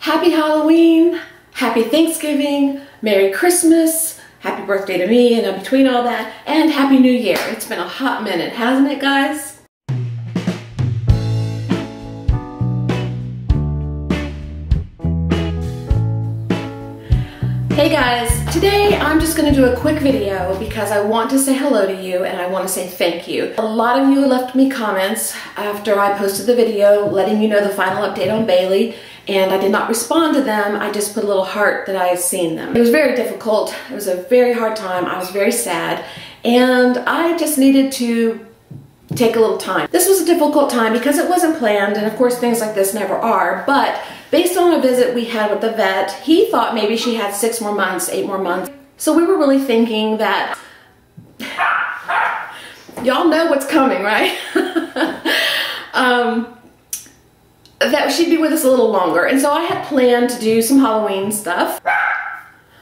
Happy Halloween, Happy Thanksgiving, Merry Christmas, Happy birthday to me, and in between all that, and Happy New Year. It's been a hot minute, hasn't it, guys? Hey guys, today I'm just going to do a quick video because I want to say hello to you and I want to say thank you. A lot of you left me comments after I posted the video letting you know the final update on Baylee, and I did not respond to them. I just put a little heart that I had seen them. It was very difficult. It was a very hard time. I was very sad and I just needed to take a little time. This was a difficult time because it wasn't planned, and of course things like this never are, but based on a visit we had with the vet, he thought maybe she had 6 more months, 8 more months. So we were really thinking that, y'all know what's coming, right? That she'd be with us a little longer. And so I had planned to do some Halloween stuff.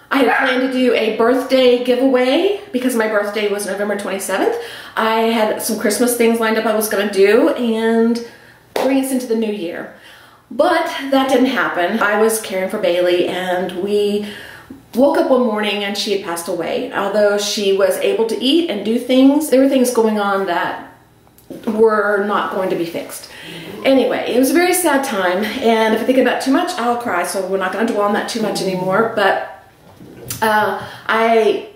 I had planned to do a birthday giveaway because my birthday was November 27th. I had some Christmas things lined up I was gonna do and bring us into the new year. But that didn't happen. I was caring for Baylee and we woke up one morning and she had passed away. Although she was able to eat and do things, there were things going on that were not going to be fixed. Anyway, it was a very sad time, and if I think about it too much, I'll cry, so we're not going to dwell on that too much anymore. But I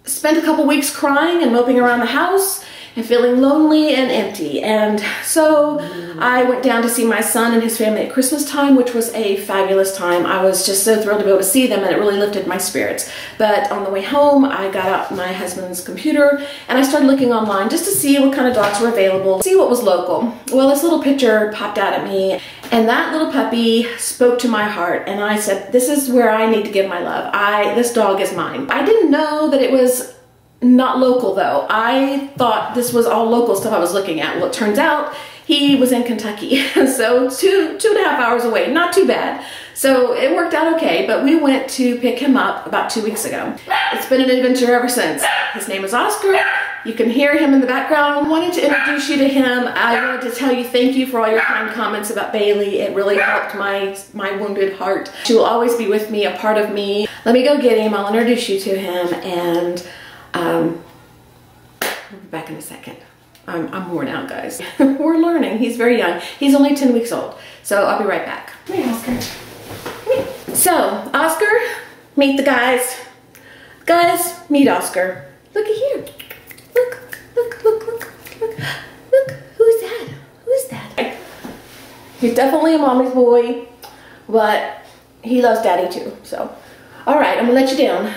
spent a couple weeks crying and moping around the house and feeling lonely and empty. And so I went down to see my son and his family at Christmas time, which was a fabulous time. I was just so thrilled to be able to see them, and it really lifted my spirits. But on the way home, I got out my husband's computer and I started looking online just to see what kind of dogs were available, see what was local. Well, this little picture popped out at me, and that little puppy spoke to my heart, and I said, this is where I need to give my love. This dog is mine. I didn't know that it was not local though. I thought this was all local stuff I was looking at. Well, it turns out he was in Kentucky, so two and a half hours away, not too bad. So it worked out okay, but we went to pick him up about 2 weeks ago. It's been an adventure ever since. His name is Oscar. You can hear him in the background. I wanted to introduce you to him. I wanted to tell you thank you for all your kind comments about Baylee. It really helped my wounded heart. She will always be with me, a part of me. Let me go get him. I'll introduce you to him, and we'll be back in a second. I'm worn out, guys. We're learning. He's very young. He's only 10 weeks old. So I'll be right back. Come here, Oscar. Come here. So, Oscar, meet the guys. Guys, meet Oscar. Looky here. Look, look, look, look, look. Look, who's that? Who's that? He's definitely a mommy's boy, but he loves daddy too. So, all right, I'm gonna let you down.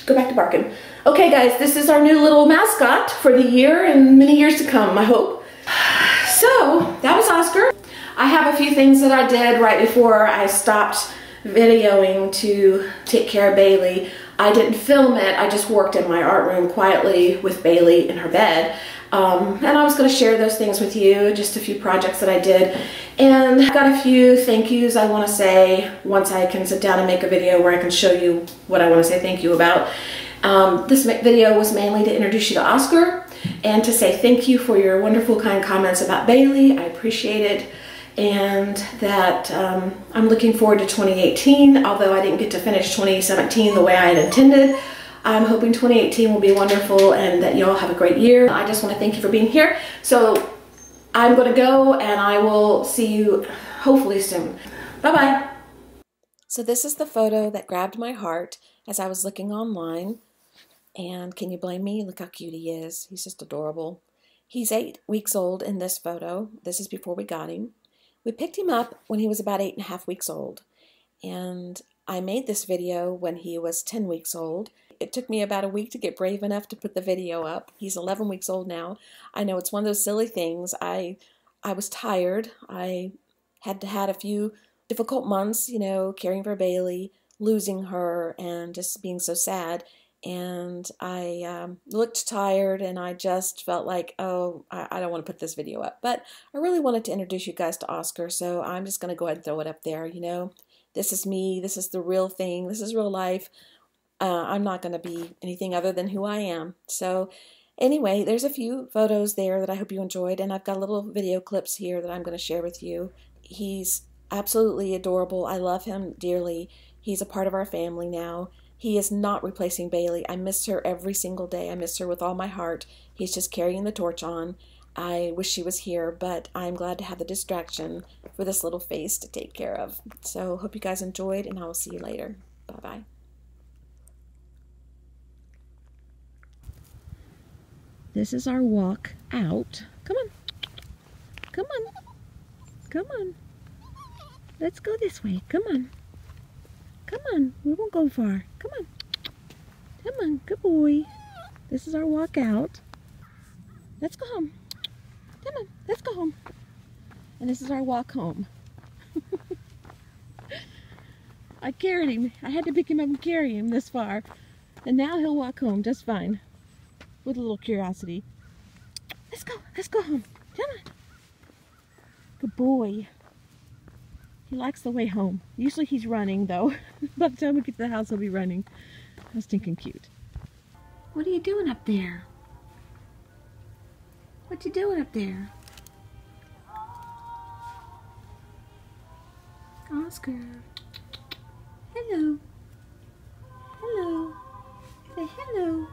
Go back to barking. Okay guys, this is our new little mascot for the year and many years to come, I hope. So, that was Oscar. I have a few things that I did right before I stopped videoing to take care of Baylee. I didn't film it, I just worked in my art room quietly with Baylee in her bed. And I was going to share those things with you, just a few projects that I did. And I've got a few thank yous I want to say once I can sit down and make a video where I can show you what I want to say thank you about. This video was mainly to introduce you to Oscar and to say thank you for your wonderful kind comments about Baylee. I appreciate it, and that I'm looking forward to 2018. Although I didn't get to finish 2017 the way I had intended, I'm hoping 2018 will be wonderful and that you all have a great year. I just want to thank you for being here. So I'm going to go, and I will see you hopefully soon. Bye-bye. So this is the photo that grabbed my heart as I was looking online. And can you blame me? Look how cute he is. He's just adorable. He's 8 weeks old in this photo. This is before we got him. We picked him up when he was about 8.5 weeks old. And I made this video when he was 10 weeks old. It took me about a week to get brave enough to put the video up. He's 11 weeks old now. I know it's one of those silly things. I was tired. I had a few difficult months, you know, caring for Baylee, losing her, and just being so sad. And I looked tired, and I just felt like, oh, I don't want to put this video up. But I really wanted to introduce you guys to Oscar, so I'm just going to go ahead and throw it up there, you know. This is me. This is the real thing. This is real life. I'm not going to be anything other than who I am. So anyway, there's a few photos there that I hope you enjoyed, and I've got little video clips here that I'm going to share with you. He's absolutely adorable. I love him dearly. He's a part of our family now. He is not replacing Baylee. I miss her every single day. I miss her with all my heart. He's just carrying the torch on. I wish she was here, but I'm glad to have the distraction for this little face to take care of. So hope you guys enjoyed, and I will see you later. Bye-bye. This is our walk out. Come on. Come on. Come on. Let's go this way. Come on. Come on. We won't go far. Come on. Come on. Good boy. This is our walk out. Let's go home. Come on. Let's go home. And this is our walk home. I carried him. I had to pick him up and carry him this far. And now he'll walk home just fine. With a little curiosity. Let's go. Let's go home. Come on. Good boy. He likes the way home. Usually he's running though. By the time we get to the house he'll be running. That's stinking cute. What are you doing up there? What you doing up there? Oscar. Hello. Hello. Say hello.